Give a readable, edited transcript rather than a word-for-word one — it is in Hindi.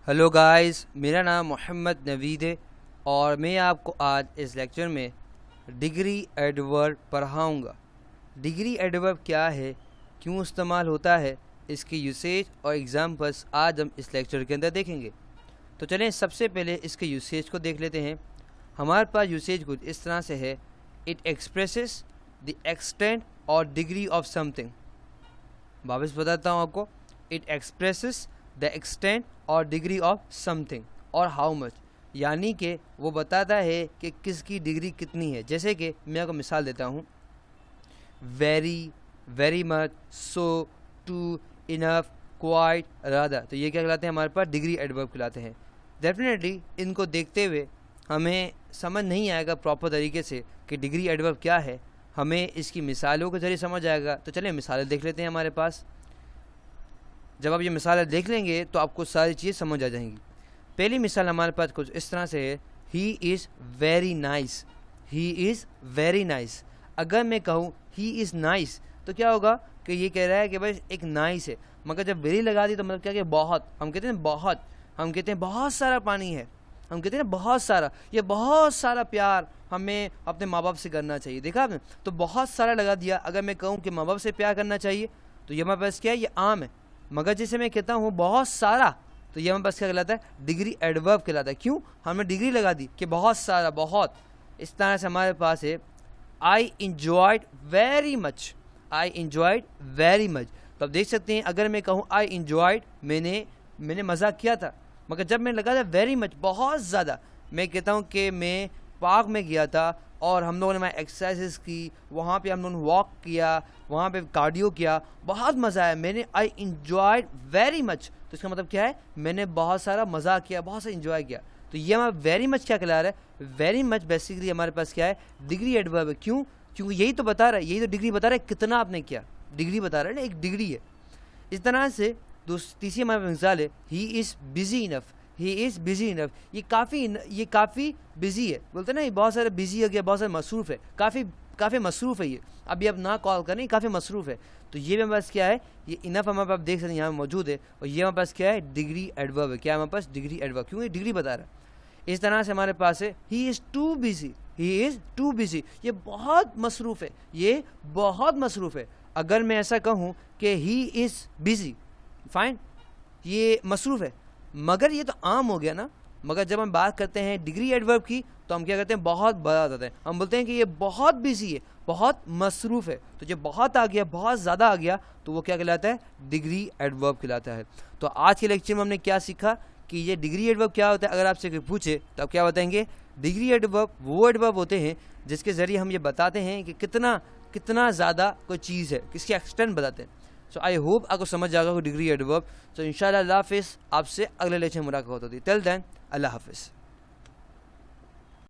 हेलो गाइस, मेरा नाम मोहम्मद नवीद है और मैं आपको आज इस लेक्चर में डिग्री एडवर्ब पढ़ाऊँगा। डिग्री एडवर्ब क्या है, क्यों इस्तेमाल होता है, इसके यूसेज और एग्जांपल्स आज हम इस लेक्चर के अंदर देखेंगे। तो चलें सबसे पहले इसके यूसेज को देख लेते हैं। हमारे पास यूसेज कुछ इस तरह से है, इट एक्सप्रेसेस द एक्सटेंट और डिग्री ऑफ समथिंग। वापस बताता हूँ आपको, इट एक्सप्रेसेस द एक्सटेंट और डिग्री ऑफ समथिंग और हाउ मच, यानी कि वो बताता है कि किसकी डिग्री कितनी है। जैसे कि मैं आपको मिसाल देता हूँ, very, very much, so, too, enough, quite, rather. तो ये क्या कहलाते हैं, हमारे पास डिग्री एडवर्ब कहलाते हैं। डेफिनेटली इनको देखते हुए हमें समझ नहीं आएगा प्रॉपर तरीके से कि डिग्री एडवर्ब क्या है, हमें इसकी मिसालों के ज़रिए समझ आएगा। तो चलिए मिसालें देख लेते हैं हमारे पास। जब आप ये मिसालें देख लेंगे तो आपको सारी चीज़ समझ आ जाएंगी। पहली मिसाल हमारे पास कुछ इस तरह से है, he is very nice. He is very nice. अगर मैं कहूँ ही इज़ नाइस तो क्या होगा कि ये कह रहा है कि भाई एक नाइस है, मगर जब वेरी लगा दी तो मतलब क्या कि बहुत, हम कहते हैं बहुत, हम कहते हैं बहुत सारा पानी है, हम कहते हैं बहुत सारा, ये बहुत सारा प्यार हमें अपने माँ बाप से करना चाहिए। देखा आपने, तो बहुत सारा लगा दिया। अगर मैं कहूँ कि माँ बाप से प्यार करना चाहिए तो ये हमारे पास क्या है, ये आम है। मगर जैसे मैं कहता हूँ बहुत सारा, तो ये हमारे पास क्या कहलाता है, डिग्री एडवर्ब कहलाता है। क्यों, हमने डिग्री लगा दी कि बहुत सारा, बहुत। इस तरह से हमारे पास है, आई इंजॉयड वेरी मच। आई इंजॉयड वेरी मच। तो आप देख सकते हैं, अगर मैं कहूँ आई इंजॉयड, मैंने मज़ा किया था, मगर जब मैंने लगा था वेरी मच, बहुत ज़्यादा, मैं कहता हूँ कि मैं पार्क में गया था और हम लोगों ने वहाँ एक्सरसाइजेस की, वहाँ पे हम लोगों ने वॉक किया, वहाँ पे कार्डियो किया, बहुत मज़ा आया, मैंने आई इंजॉयड वेरी मच। तो इसका मतलब क्या है, मैंने बहुत सारा मज़ा किया, बहुत सारा इंजॉय किया। तो ये हमारा वेरी मच क्या कहला रहा है, वेरी मच बेसिकली हमारे पास क्या है, डिग्री एडवर्ब है। क्यों, क्योंकि यही तो बता रहा है, यही तो डिग्री बता रहा है कितना आपने किया, डिग्री बता रहा है ना, एक डिग्री है। इस तरह से तीसरी हमारे मिसाल है, he is busy enough. He is busy enough, ये काफ़ी बिजी है, बोलते हैं ना, ये बहुत सारे बिजी हो गया, बहुत सारे मसरूफ़ है, काफ़ी मसरूफ़ है ये, अभी अब ना कॉल करें, काफ़ी मसरूफ़ है। तो ये हमारे पास क्या है, ये इनफ हमारे पास देख सकते हैं यहाँ मौजूद है, और ये हमारे पास क्या है, डिग्री एडवर्ब है। क्या हमारे पास, डिग्री एडवर्ब, क्योंकि डिग्री बता रहा है। इस तरह से हमारे पास है, he is too busy. He is too busy, ये बहुत मसरूफ़ है, ये बहुत मसरूफ़ है। अगर मैं ऐसा कहूँ कि ही इज़ बिजी, फाइन, ये मसरूफ़ है, मगर ये तो आम हो गया ना। मगर जब हम बात करते हैं डिग्री एडवर्ब की तो हम क्या करते हैं, बहुत बड़ा देते हैं, हम बोलते हैं कि ये बहुत बिजी है, बहुत मसरूफ़ है। तो जब बहुत आ गया, बहुत ज़्यादा आ गया, तो वो क्या कहलाता है, डिग्री एडवर्ब कहलाता है। तो आज के लेक्चर में हमने क्या सीखा कि ये डिग्री एडवर्ब क्या होता है। अगर आपसे कोई पूछे तो आप क्या बताएंगे, डिग्री एडवर्ब वो एडवर्ब होते हैं जिसके ज़रिए हम ये बताते हैं कि कितना ज़्यादा कोई चीज़ है, किसकी एक्सटेंट बताते हैं। सो आई होप आपको समझ जाएगा डिग्री एडवर्ब। तो इंशाल्लाह अल्लाह हाफिज़, आपसे अगले लेक्चर में मुलाकात होती है। टिल देन अल्लाह हाफिज़।